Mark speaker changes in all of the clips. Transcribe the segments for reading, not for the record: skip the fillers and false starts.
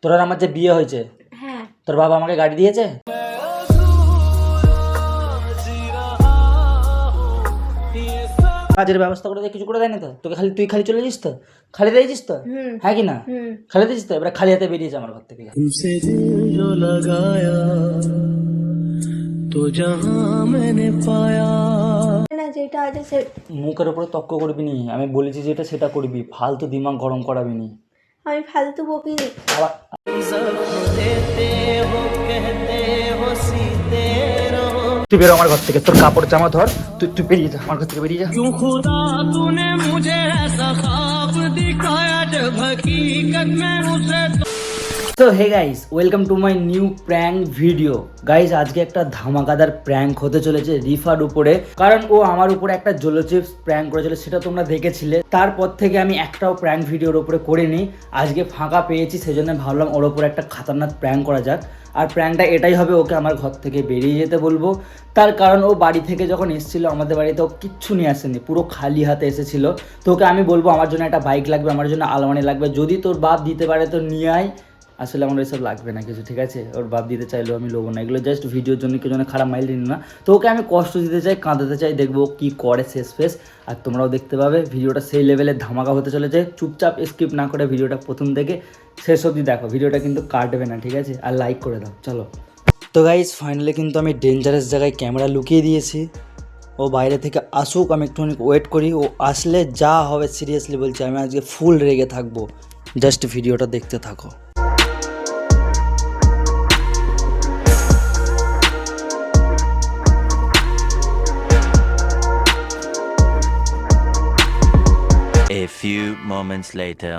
Speaker 1: তোর আর আমার যে বিয়ে হয়েছে,
Speaker 2: হ্যাঁ
Speaker 1: তোর বাবা আমাকে গাড়ি দিয়েছে? কাজের ব্যবস্থা করে দেয়, কিছু করে দেয় না তো? তোকে খালি তুই খালি চলে যাস তো, খালি দিয়েছিস তো,
Speaker 2: হুম
Speaker 1: হ্যাঁ কি না?
Speaker 2: হুম
Speaker 1: খালি দিয়েছিস তো, এবার খালি হাতে বেরিয়েছে আমার ঘর থেকে।
Speaker 3: तुमसे दिल जो लगाया तो जहां मैंने पाया।
Speaker 2: না যেটা আছে সে
Speaker 1: মুখের উপরে তক্ক করবি নি, আমি বলেছি যেটা সেটা করবি, ফালতু দিমাগ গরম করাবি নি।
Speaker 2: আমি ফালতু বকিনি।
Speaker 1: আবার তুই বেরো আমার ঘর থেকে, তোর কাপড় জামা ধর, তুই তুই বেরিয়ে যা আমার ঘর থেকে, বেরিয়ে যা।
Speaker 3: क्यों खुदा तूने मुझे ऐसा ख्वाब दिखाया जब हकीकत में उसे
Speaker 1: তো hey guys, welcome to my new prank video. Guys, আজকে একটা ধামাকাদার প্র্যাঙ্ক হতে চলেছে রিফার উপরে, কারণ ও আমার উপরে একটা জোলো চিপস প্র্যাঙ্ক করেছিল, সেটা তোমরা দেখেছিলে। তারপর থেকে আমি একটাও প্র্যাঙ্ক ভিডিওর উপরে করিনি। আজকে ফাঁকা পেয়েছি, সেজন্য ভাবলাম ওর উপরে একটা খাতারনাক প্র্যাঙ্ক করা যাক। আর প্র্যাঙ্কটা এটাই হবে, ওকে আমার ঘর থেকে বেরিয়ে যেতে বলবো। তার কারণ ও বাড়ি থেকে যখন এসেছিল আমাদের বাড়িতে, ও কিচ্ছু নিয়ে আসেনি, পুরো খালি হাতে এসেছিল। তো ওকে আমি বলবো আমার জন্য একটা বাইক লাগবে, আমার জন্য আলমারি লাগবে, যদি তোর বাপ দিতে পারে তো নিয়ে আয়। আসলে আমার এসব লাগবে না কিছু, ঠিক আছে? ওর বাপ দিতে চাইলেও আমি লোবো না, এগুলো জাস্ট ভিডিওর জন্য, কেউ জন্য খারাপ মাইল নিন না। তো ওকে আমি কষ্ট দিতে চাই, কাঁদাতে চাই, দেখবো কী করে শেষ ফেস। আর তোমরাও দেখতে পাবে ভিডিওটা সেই লেভেলের ধামাকা হতে চলেছে। চুপচাপ স্কিপ না করে ভিডিওটা প্রথম থেকে শেষ অবধি দেখো, ভিডিওটা কিন্তু কাটবে না, ঠিক আছে? আর লাইক করে দাও, চলো। তো গাইজ, ফাইনালি কিন্তু আমি ডেঞ্জারাস জায়গায় ক্যামেরা লুকিয়ে দিয়েছি। ও বাইরে থেকে আসুক, আমি একটুখানি ওয়েট করি। ও আসলে যা হবে, সিরিয়াসলি বলছি, আমি আজকে ফুল রেগে থাকবো। জাস্ট ভিডিওটা দেখতে থাকো।
Speaker 4: A few moments later.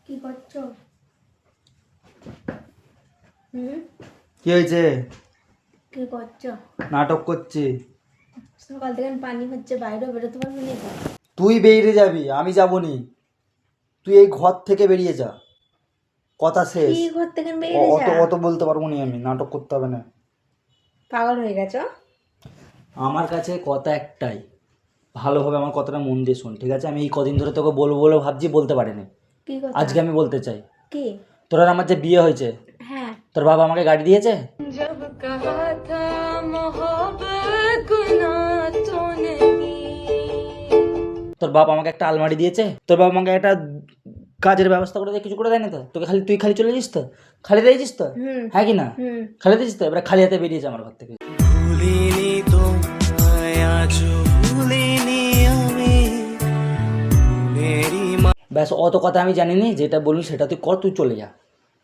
Speaker 2: কি করছো? হুম
Speaker 1: কি হয়েছে?
Speaker 2: কি করছো?
Speaker 1: নাটক করছি।
Speaker 2: সকাল থেকে পানি হচ্ছে, বাইরেও বেরোতে পারবি না তো?
Speaker 1: তুই বেরিয়ে যাবি, আমি যাবো নি। তুই এই ঘর থেকে বেরিয়ে যা, কথা শেষ।
Speaker 2: কি ঘর থেকে বেরিয়ে
Speaker 1: অত
Speaker 2: যা?
Speaker 1: অত বলতে পারবো নি আমি, নাটক করতে হবে না।
Speaker 2: পাগল হয়ে গেছো?
Speaker 1: আমার কাছে কথা একটাই, ভালোভাবে আমার কথাটা মন দিয়ে শোন, ঠিক আছে? আমি এই কদিন ধরে তোকে বলবো বলে ভাবছি, বলতে পারিনি।
Speaker 2: কি কথা?
Speaker 1: আজকে আমি বলতে চাই।
Speaker 2: কি?
Speaker 1: তোর আর আমার যে বিয়ে হয়েছে,
Speaker 2: হ্যাঁ
Speaker 1: তোর বাবা আমাকে গাড়ি দিয়েছে?
Speaker 2: जब कहा था मोहब्बत गुनाह तो नहीं।
Speaker 1: তোর বাবা আমাকে একটা আলমারি দিয়েছে? তোর বাবা আমাকে একটা কাজের ব্যবস্থা করে দেয়, কিছু করে দেয় না তো? তোকে খালি তুই খালি চলে যাস তো, খালি দিয়েছিস তো,
Speaker 2: হুম
Speaker 1: হ্যাঁ কি না?
Speaker 2: হুম
Speaker 1: খালি দিয়েছিস তো, এবার খালি হাতে বেরিয়েছে আমার ঘর থেকে।
Speaker 3: ভুলিনি তো আজ ভুলিনি আমি মেরি
Speaker 1: ব্যাস, অত কথা আমি জানি নি, যেটা বলবি সেটা তুই কর, তুই চলে যা।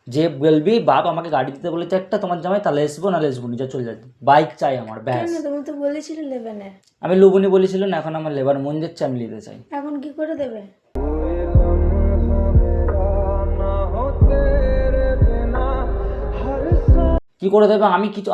Speaker 1: যে বলবি বাপ আমাকে গাড়ি দিতে বলেছে একটা, তোমার জামাই, তাহলে এসবো, নাহলে এসবো নি, যা চলে যাবে। বাইক চাই আমার, ব্যাস।
Speaker 2: কেন? তুমি তো বলেছিলে নেবে না।
Speaker 1: আমি লুবনি বলেছিল না, এখন আমার লেবার মন যাচ্ছে, আমি নিতে চাই।
Speaker 2: এখন কি করে দেবে?
Speaker 1: কি করে দেবে? আমি কিছু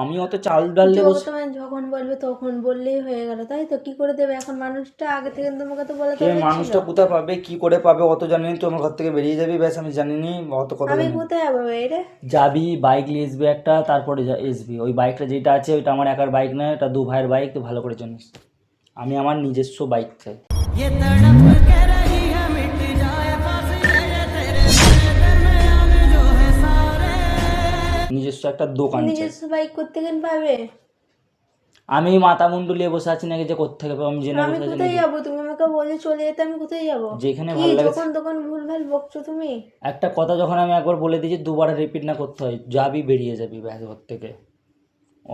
Speaker 1: আমি অত চাল ডাল দেবো?
Speaker 2: তোমায় যখন বলবে তখন বললেই হয়ে গেল, তাই তো? কি করে দেবে এখন? মানুষটা আগে থেকে তোমাকে তো বলে
Speaker 1: সে মানুষটা কোথায় পাবে, কি করে পাবে, অত জানি নি। তুই আমার ঘর থেকে বেরিয়ে যাবি, ব্যাস। আমি জানি নি, অত কথা
Speaker 2: আমি
Speaker 1: জানি না।
Speaker 2: কোথায় যাবো রে?
Speaker 1: যাবি, বাইক নিয়ে আসবি একটা, তারপরে আসবি। ওই বাইকটা যেটা আছে ওইটা আমার একার বাইক নয়, এটা দু ভাইয়ের বাইক, তুই ভালো করে জানিস। আমি আমার নিজস্ব বাইক চাই।
Speaker 3: ये तड़प के रही है मिट जाए बस ये तेरे दिल में आने जो है सारे।
Speaker 1: নিজস্ব একটা দোকান চাই।
Speaker 2: নিজস্ব বাইক করতে কেন পাবে?
Speaker 1: আমি মাথা মুন্ডু নিয়ে বসে আছি নাকি যে কোথা থেকে পাবো? আমি জেনে
Speaker 2: আমি
Speaker 1: বসে আছি
Speaker 2: কোথায়
Speaker 1: নাকি?
Speaker 2: যাবো? তুমি আমাকে বলে চলে যেতে, আমি কোথায় যাবো?
Speaker 1: যেখানে
Speaker 2: কি
Speaker 1: ভালো লাগে।
Speaker 2: যখন তখন ভুলভাল বকছো তুমি।
Speaker 1: একটা কথা যখন আমি একবার বলে দিয়েছি, দুবার রিপিট না করতে হয়। যাবি, বেরিয়ে যাবি, ব্যাস, ঘর থেকে।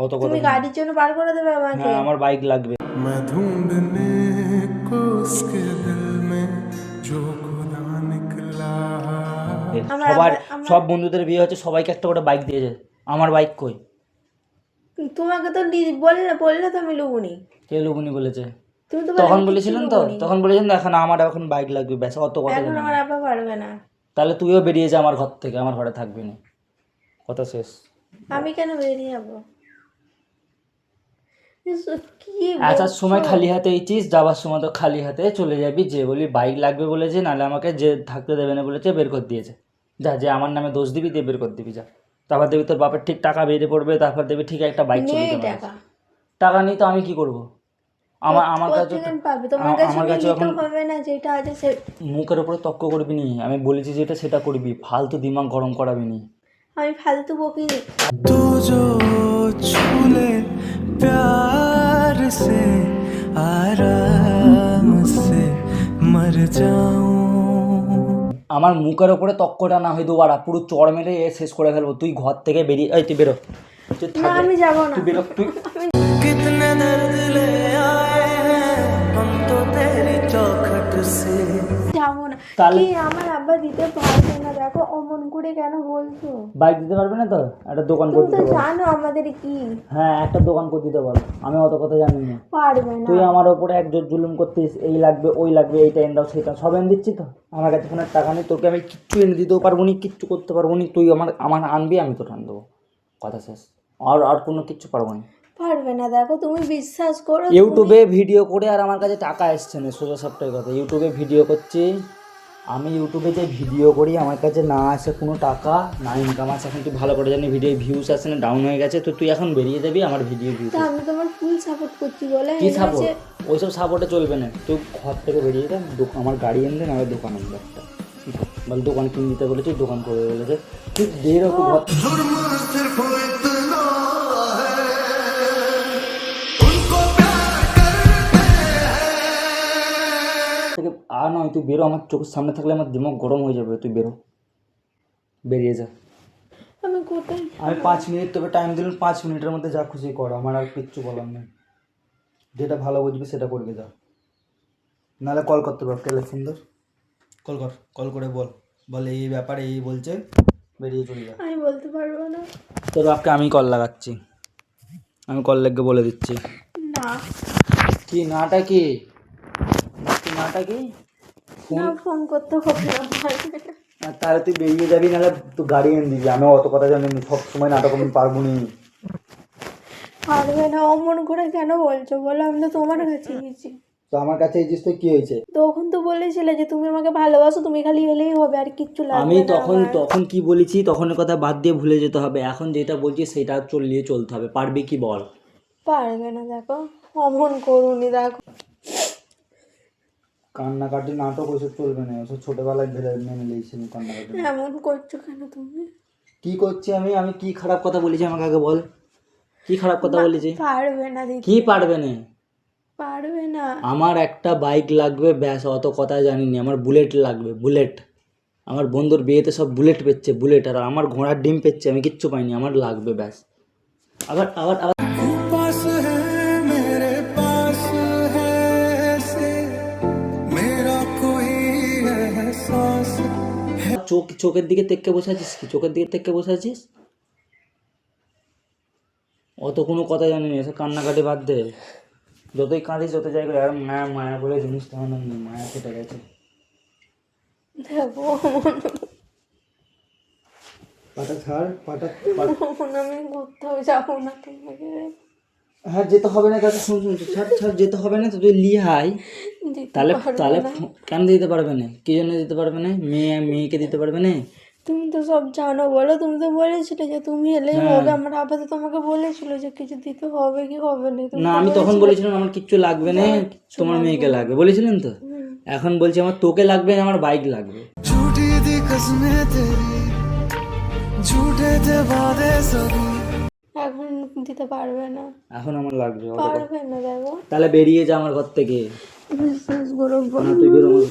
Speaker 1: অত কথা
Speaker 2: তুমি
Speaker 1: জানি না।
Speaker 2: গাড়ির জন্য বার করে দেবে আমাকে?
Speaker 1: হ্যাঁ, আমার বাইক লাগবে।
Speaker 3: मैं ढूंढने को उसके दिल में जो खुदा निकला।
Speaker 1: সবার সব বন্ধুদের বিয়ে হচ্ছে, সবাইকে একটা করে বাইক দিয়েছে, আমার বাইক কই?
Speaker 2: তোমাকে তো বললে তো আমি লুবুনি।
Speaker 1: কে লুবনি বলেছে?
Speaker 2: তুমি তো
Speaker 1: তখন
Speaker 2: বললে
Speaker 1: বলেছিলেন তো, তখন বলেছেন তো, এখন আমার এখন বাইক লাগবে, ব্যাস। অত কথা
Speaker 2: এখন
Speaker 1: জানি না।
Speaker 2: আমার আপা পারবে না।
Speaker 1: তাহলে তুইও বেরিয়ে যা আমার ঘর থেকে, আমার ঘরে থাকবি না, কথা শেষ।
Speaker 2: আমি কেন বেরিয়ে যাবো? কি
Speaker 1: আসার সময় খালি হাতে এইছিস, যাবার সময় তো খালি হাতে চলে যাবি। যে বলি বাইক লাগবে বলেছে, নাহলে আমাকে যে থাকতে দেবে না বলেছে, বের করে দিয়েছে। যা, যে আমার নামে দোষ দিবি, দিয়ে বের করে দিবি, যা। তারপর দেখবি তোর বাপের ঠিক টাকা বেরিয়ে পড়বে, তারপর দেখবি ঠিক একটা বাইক চলে
Speaker 2: নেই
Speaker 1: যাবে।
Speaker 2: টাকা।
Speaker 1: টাকা নেই তো আমি কি করব? আমার কাছে
Speaker 2: প্রতিদিন পাবে, তোমার কাছে
Speaker 1: আমার কাছে
Speaker 2: নিলে
Speaker 1: এখন
Speaker 2: তো হবে না, যেটা আছে সে।
Speaker 1: মুখের উপরে তক্ক করবি নি, আমি বলেছি যেটা সেটা করবি, ফালতু দিমাগ গরম করাবি নি।
Speaker 2: আমি ফালতু বকিনি।
Speaker 3: तू जो छूले प्यार से आराम से मर जाऊं।
Speaker 1: আমার মুখের উপরে তক্কটা না হয় দুবার পুরো চড় মেরে শেষ করে ফেলবো। তুই ঘর থেকে বেরিয়ে, এই তুই বেরো, তুই
Speaker 2: না
Speaker 1: থাকবে,
Speaker 2: আমি যাবো না।
Speaker 1: তুই বেরো, তুই
Speaker 3: कितने दर्द ले आए हैं हम तो तेरी चौखट से।
Speaker 2: যাবো না।
Speaker 1: তাহলে-
Speaker 2: কি আমার আব্বা দিতে পারবে না? দেখো অমন করে কেন বলছো?
Speaker 1: বাইক দিতে পারবে না তো? একটা দোকান করে
Speaker 2: তুমি তো
Speaker 1: দিতে পারবে।
Speaker 2: জানো আমাদের কি।
Speaker 1: হ্যাঁ, একটা দোকান করে দিতে পারো, আমি অত কথা জানি না।
Speaker 2: পারবে না।
Speaker 1: তুই আমার ওপরে এক জোর জুলুম করতিস, এই লাগবে ওই লাগবে, এইটা এনে দাও সেটা সব এনে দিচ্ছি তো। আমার কাছে কোনো টাকা নেই, তোকে আমি কিচ্ছু এনে দিতেও পারবো নি, কিচ্ছু করতে পারবো নি। তুই আমার আমার আনবি, আমি তোর আন দেবো, কথা শেষ। আর কোনো কিচ্ছু পারবো না।
Speaker 2: পারবে না। দেখো তুমি বিশ্বাস করো।
Speaker 1: ইউটিউবে ভিডিও করে আর আমার কাছে টাকা এসছে না, সোজা সবটাই কথা। ইউটিউবে ভিডিও করছি আমি, ইউটিউবে যে ভিডিও করি আমার কাছে না আসে কোনো টাকা, না ইনকাম আছে। এখন তুই ভালো করে জানি ভিডিও ভিউজ আসে না, ডাউন হয়ে গেছে। তো তুই এখন বেরিয়ে যাবি, আমার ভিডিও ভিউজ।
Speaker 2: তা আমি তোমার ফুল সাপোর্ট করছি বলে
Speaker 1: কি সাপোর্ট? ওইসব সাপোর্টে চলবে না। তুই ঘর থেকে বেরিয়ে যা, আমার গাড়ি এনে দেন, আমার দোকান আনবে একটা। বল দোকান কিনে দিতে বলেছি, দোকান করে বলেছে। তুই বেরো, তুই ঘর থেকে আর নয়, তুই বেরো। আমার চোখের সামনে থাকলে আমার দিমাগ গরম হয়ে যাবে। তুই বেরো, বেরিয়ে যা।
Speaker 2: আমি কোথায়?
Speaker 1: আমি 5 মিনিট তোকে টাইম দিলাম, 5 মিনিটের মধ্যে যা খুশি কর, আমার আর কিচ্ছু বলার নেই। যেটা ভালো বুঝবি সেটা করবি, যা। নাহলে কল করতে পার, টেলিফোন ধর, কল কর, কল করে বল এই ব্যাপারে এই বলছে, বেরিয়ে চলে যা।
Speaker 2: আমি বলতে পারবো না।
Speaker 1: তোর বাপকে আমি কল লাগাচ্ছি, আমি কল লেগে বলে দিচ্ছি।
Speaker 2: না
Speaker 1: কি নাটা কি? নাটা কি?
Speaker 2: না, ফোন করতে হবে না, পারবে না।
Speaker 1: আর তাহলে তুই বেরিয়ে যাবি, নাহলে তুই গাড়ি এনে দিবি। আমি অত কথা জানি না, সব সময় নাটক আমি পারবো নি।
Speaker 2: পারবে না। অমন করে কেন বলছো বলো? আমি তো তোমার কাছে গেছি।
Speaker 1: তো আমার কাছে এই জিনিস তো কি হয়েছে?
Speaker 2: তখন তো বলেছিলে যে তুমি আমাকে ভালোবাসো, তুমি খালি এলেই হবে, আর কিচ্ছু লাগবে
Speaker 1: আমি
Speaker 2: না
Speaker 1: তখন
Speaker 2: আমার।
Speaker 1: তখন কি বলেছি, তখনের কথা বাদ দিয়ে ভুলে যেতে হবে। এখন যেটা বলছি সেটা চলিয়ে চলতে হবে। পারবি কি বল?
Speaker 2: পারবে না। দেখো অমন করুনি। দেখো
Speaker 1: কান্নাকাটি নাটক ওইসব চলবে না, ওসব ছোটবেলায় মেনে নিয়েছি আমি। কান্নাকাটি
Speaker 2: এমন করছো কেন তুমি?
Speaker 1: কি করছি আমি? আমি কি খারাপ কথা বলেছি আমাকে আগে বল, কি খারাপ কথা বলেছি?
Speaker 2: পারবে না দিদি,
Speaker 1: কি পারবে না?
Speaker 2: পারবে না।
Speaker 1: আমার একটা বাইক লাগবে ব্যাস, অত কথা জানি না। আমার বুলেট লাগবে, বুলেট। আমার বন্ধুর বিয়েতে সব বুলেট পেচ্ছে, বুলেট। আর আমার ঘোড়ার ডিম পেচ্ছে, আমি কিচ্ছু পাইনি। আমার লাগবে ব্যাস। আবার আবার আবার
Speaker 3: पास है मेरे पास है ऐसे मेरा कोई एहसास।
Speaker 1: চোখের দিকে তেক্কে বসে আছিস কি? চোখের দিকে তেক্কে বসে আছিস? অত কোনো কথা জানি না, এসব কান্নাকাটি বাদ দে। যতই কাঁদিস যত যাই করে, আর মায়া মায়া বলে জিনিসটা আমার নেই, মায়া কেটে গেছে।
Speaker 2: দেখো
Speaker 1: পাটা ছাড়, পাটা
Speaker 2: অমন আমি কোথাও যাবো না তোমাকে।
Speaker 1: হ্যাঁ যেতে হবে না, কাছে শুন শুন, ছাড় ছাড়, যেতে হবে না তো। তুই লিয়ে আয়
Speaker 2: দিতে
Speaker 1: তাহলে।
Speaker 2: পারবো
Speaker 1: তাহলে
Speaker 2: না।
Speaker 1: কেন দিতে পারবে না? কি জন্য দিতে পারবে না? মেয়েকে দিতে পারবে না?
Speaker 2: তুমি তো সব জানো বলো। তুমি তো বলেছিলে যে তুমি এলেই
Speaker 1: হ্যাঁ।
Speaker 2: হবে। আমার আব্বা তো তোমাকে বলেছিল যে কিছু দিতে হবে কি হবে না। তুমি
Speaker 1: না,
Speaker 2: তো
Speaker 1: আমি তখন
Speaker 2: বলেছিলে।
Speaker 1: বলেছিলাম আমার কিচ্ছু লাগবে না, তোমার মেয়েকে লাগবে বলেছিলেন তো। এখন বলছি আমার তোকে লাগবে, আমার বাইক লাগবে।
Speaker 3: झूठी थी कसमें तेरी झूठे थे वादे सभी।
Speaker 2: এখন দিতে পারবে না।
Speaker 1: এখন আমার লাগবে।
Speaker 2: পারবে না। দেখো
Speaker 1: তাহলে বেরিয়ে যা আমার ঘর থেকে।
Speaker 2: বিশ্বাস করো।
Speaker 1: না তুই বেরো আমার।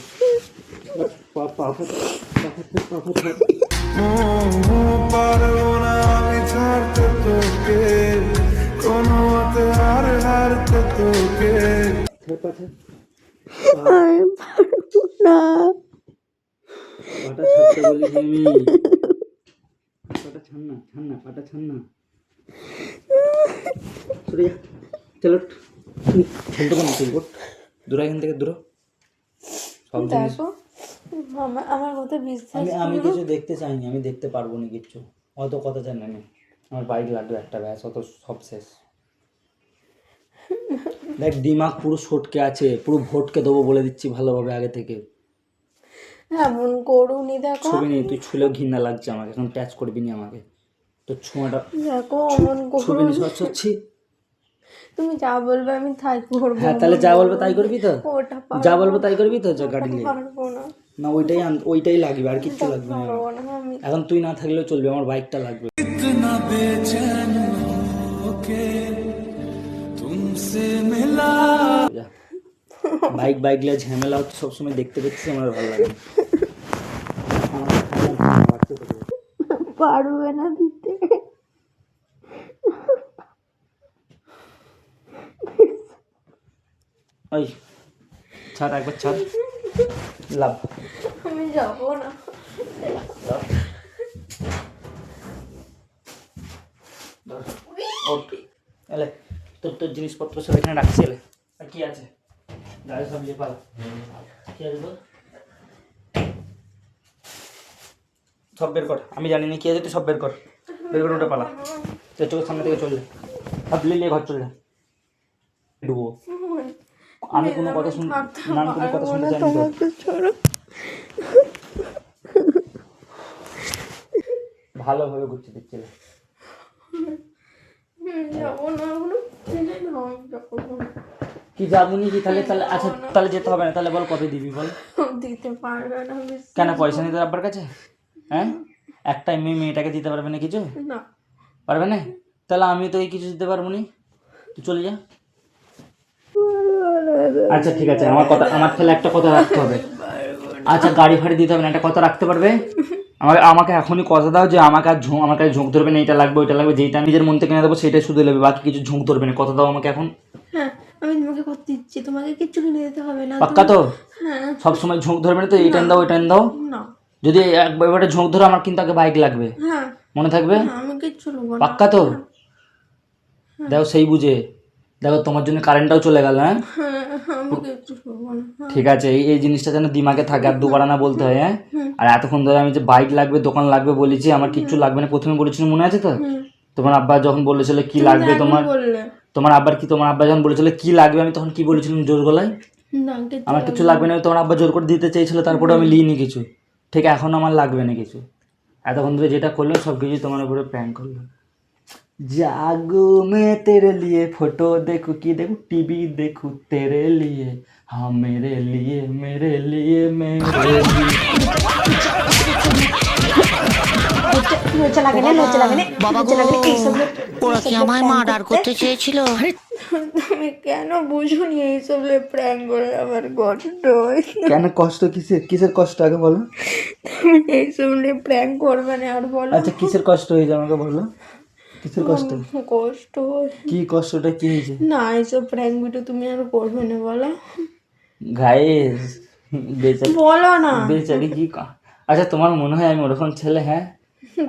Speaker 3: পারবো না আমি ছাড়তে তোকে কোনো মতে হার হারতে তোকে।
Speaker 2: আমি পারবো না।
Speaker 1: পাটা ছাড়তে বলিস আমি। পাটা ছাড় না, ছাড় না, পাটা ছাড় না। সরে যা, চলো। খেলতে পারি তুই, দূর এখান থেকে, দূর। সব জিনিস
Speaker 2: দেখো আমার কথা বিশ্বাস
Speaker 1: আমি কিছু দেখতে চাইনি, আমি দেখতে পারবো না কিচ্ছু। অত কথা জানি না, আমার বাইক লাগবে একটা ব্যাস, অত সব শেষ। দেখ দিমাগ পুরো সটকে আছে, পুরো ভোটকে দেবো বলে দিচ্ছি ভালোভাবে আগে থেকে।
Speaker 2: এমন করুনি। দেখো
Speaker 1: ছবি নেই, তুই ছুলেও ঘৃণা লাগছে আমাকে। এখন ট্যাচ করবি না আমাকে, তোর ছোঁয়াটা।
Speaker 2: দেখো অমন
Speaker 1: ছবি
Speaker 2: করুনি।
Speaker 1: নেই, সচ্ছি
Speaker 2: তুমি যা বলবে আমি তাই করবো।
Speaker 1: হ্যাঁ তাহলে যা বলবো তাই করবি তো?
Speaker 2: ওটা
Speaker 1: যা বলবো তাই করবি তো? গাড়ি নিয়ে
Speaker 2: পারবো না,
Speaker 1: না, ওইটাই লাগবে, আর কিচ্ছু লাগবে না।
Speaker 2: পারবো না আমি।
Speaker 1: এখন তুই না থাকলেও চলবে, আমার বাইকটা লাগবে।
Speaker 3: इतना बेचैन होके तुमसे मिला।
Speaker 1: যা। বাইক নিয়ে ঝামেলা হচ্ছে সবসময় দেখতে দেখতে আমার ভালো লাগে না।
Speaker 2: পারবে না দিতে।
Speaker 1: ওই ছাড়, একবার ছাড়, লাভ।
Speaker 2: আমি যাবো না।
Speaker 1: এলে তোর জিনিসপত্র সব এখানে রাখছি। এলে আর কি আছে? গাড়ি সব নিয়ে পালা। কি আছে তোর? সব বের কর, আমি জানি না কি আছে, তুই সব বের কর, ওটা পালা। তোর চোখের সামনে থেকে চললে সব নিয়ে ঘর চলে ডুবো। আমি কোনো কথা শুন না, আমি কোনো কথা শুনতে চাই না।
Speaker 2: তোমাকে ছাড়া
Speaker 1: ভালোভাবে ঘুরতে দিচ্ছি।
Speaker 2: যাবো না,
Speaker 1: কি যাবো নি কি? তাহলে তাহলে আচ্ছা তাহলে যেতে হবে না, তাহলে বল কবে দিবি বল?
Speaker 2: দিতে পারবে না।
Speaker 1: কেন পয়সা নিতে আব্বার কাছে? হ্যাঁ একটা মেয়েটাকে দিতে পারবে না কিছু?
Speaker 2: না
Speaker 1: পারবে না? তাহলে আমি তোকে কিছু দিতে পারবো নি, তুই চলে যা। আচ্ছা ঠিক আছে, আমার তাহলে একটা কথা রাখতে হবে। আচ্ছা গাড়ি ফাড়ি দিতে হবে না, একটা কথা রাখতে পারবে? আমাকে এখনই কথা দাও যে আমাকে আর ঝোঁক ধরবে না, এটা লাগবে ওইটা লাগবে, যেটা নিজের মন থেকে কিনে দেবো সেটাই শুধু নেবে, বাকি কিছু ঝোঁক ধরবে না। কথা দাও আমাকে এখন।
Speaker 2: হ্যাঁ আমি তোমাকে কথা দিচ্ছি, তোমাকে কিচ্ছু কিনে দিতে হবে না।
Speaker 1: পাক্কা তো?
Speaker 2: হ্যাঁ।
Speaker 1: সবসময় ঝোঁক ধরবে না তো? এই টাইম দাও ওই টাইম দাও।
Speaker 2: না
Speaker 1: যদি এবারে ঝোঁক ধরো আমার কিন্তু আগে বাইক লাগবে,
Speaker 2: হ্যাঁ
Speaker 1: মনে থাকবে?
Speaker 2: আমি কিচ্ছু নেবো না।
Speaker 1: পাক্কা তো? দেখো সেই বুঝে দেখো, তোমার জন্য কারেন্টটাও চলে গেল। হ্যাঁ
Speaker 2: হ্যাঁ আমি কিচ্ছু নেবো না।
Speaker 1: ঠিক আছে, এই জিনিসটা যেন দিমাগে থাকে, আর দুবার না বলতে হয়। হ্যাঁ আর এতক্ষণ ধরে আমি যে বাইক লাগবে দোকান লাগবে বলেছি, আমার কিচ্ছু লাগবে না প্রথমে বলেছিল, মনে আছে তো? তোমার আব্বা যখন বলেছিল কি লাগবে, তোমার আব্বা যখন বলেছিল কি লাগবে, আমি তখন কি বলেছিলাম জোর গলায়?
Speaker 2: না কিচ্ছু
Speaker 1: আমার কিছু লাগবে না, তোমার আব্বা জোর করে দিতে চেয়েছিল, তারপরে আমি লিইনি কিছু। ঠিক এখন আমার লাগবে না কিছু। এতক্ষণ ধরে যেটা করলাম সব কিছু তোমার উপরে প্র্যাঙ্ক করলাম। जागो मैं तेरे लिए फोटो देखूं की देखूं टीवी देखूं तेरे लिए, हाँ मेरे लिए मेरे लिए मेरे लिए।
Speaker 5: বাবা গো, ওরা কি আমায় মার্ডার করতে চেয়েছিল?
Speaker 2: তুমি কেন বুঝুনি এইসব প্র্যাঙ্ক করে আমার কষ্ট হয়?
Speaker 1: কেন কষ্ট? কিসের কষ্ট আগে বলো?
Speaker 2: তুমি এইসব প্র্যাঙ্ক করবে না আর বলো।
Speaker 1: আচ্ছা কিসের কষ্ট হয়েছে আমাকে বলো, কিসের কষ্ট?
Speaker 2: কষ্ট হয়।
Speaker 1: কি কষ্টটা কি হয়েছে?
Speaker 2: না এইসব প্র্যাঙ্ক ভিডিও তুমি আর করবে না বলো।
Speaker 1: গাইস বেচারি
Speaker 2: বলো না।
Speaker 1: বেচারি কি আচ্ছা তোমার মনে হয় আমি ওরকম ছেলে? হ্যাঁ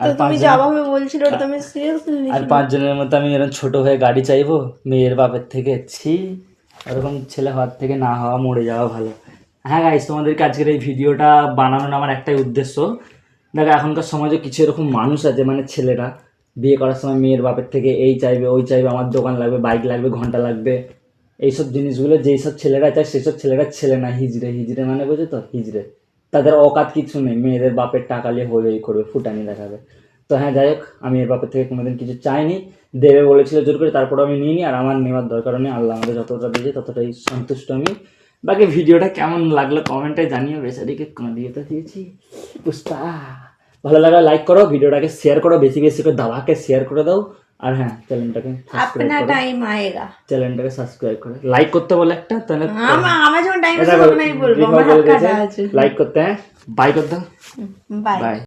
Speaker 2: তো তুমি যাভাবে বলছিলে ওটা তুমি সিরিয়াসলি
Speaker 1: আর 5 জনের মতো আমি এরকম ছোট হয়ে গাড়ি চাইবো মেয়ের বাপের থেকে? ছি, ওরকম ছেলে হওয়ার থেকে না হওয়া, মরে যাওয়া ভালো। হ্যাঁ গাইস তোমাদেরকে আজকের এই ভিডিওটা বানানোর আমার একটাই উদ্দেশ্য। দেখো এখনকার সমাজে কিছু এরকম মানুষ আছে, মানে ছেলেরা বিয়ে করার সময় মেয়ের বাপের থেকে এই চাইবে ওই চাইবে, আমার দোকান লাগবে, বাইক লাগবে, ঘন্টা লাগবে, এইসব জিনিসগুলো যেই সব ছেলেরা চায় সেসব ছেলেরা ছেলে না, হিজড়ে মানে বোঝো তো? হিজড়ে, তাদের অকাত কিছু নেই, মেয়েদের বাপের টাকা নিয়ে হই করবে, ফুটানি দেখাবে। তো হ্যাঁ যাই হোক, আমি এর বাপের থেকে কোনোদিন কিছু চাইনি, দেবে বলেছিল জোর করে, তারপরে আমি নিইনি, আর আমার নেওয়ার দরকার নেই। আল্লাহ আমাদের যতটা দিয়েছে ততটাই সন্তুষ্ট আমি। বাকি ভিডিওটা কেমন লাগলো কমেন্টে জানিও। বেচারিকে কাঁদিয়ে তো দিয়েছি পুষ্পা। ভালো লাগা লাইক করো, ভিডিওটাকে শেয়ার করো, বেশি বেশি করে দাওয়াকে শেয়ার করে দাও। আর হ্যাঁ চ্যানেলটাকে সাবস্ক্রাইব
Speaker 2: अपना
Speaker 1: করো,
Speaker 2: टाइम आएगा।
Speaker 1: চ্যানেলটাকে সাবস্ক্রাইব করো, লাইক করতে বলে একটা, তাহলে
Speaker 2: আমার যখন টাইম আসবে তখন আমি বলবো, আমার হাত কাটা আছে।
Speaker 1: লাইক করতে। হ্যাঁ বাই করতে।
Speaker 2: বাই।
Speaker 1: বাই।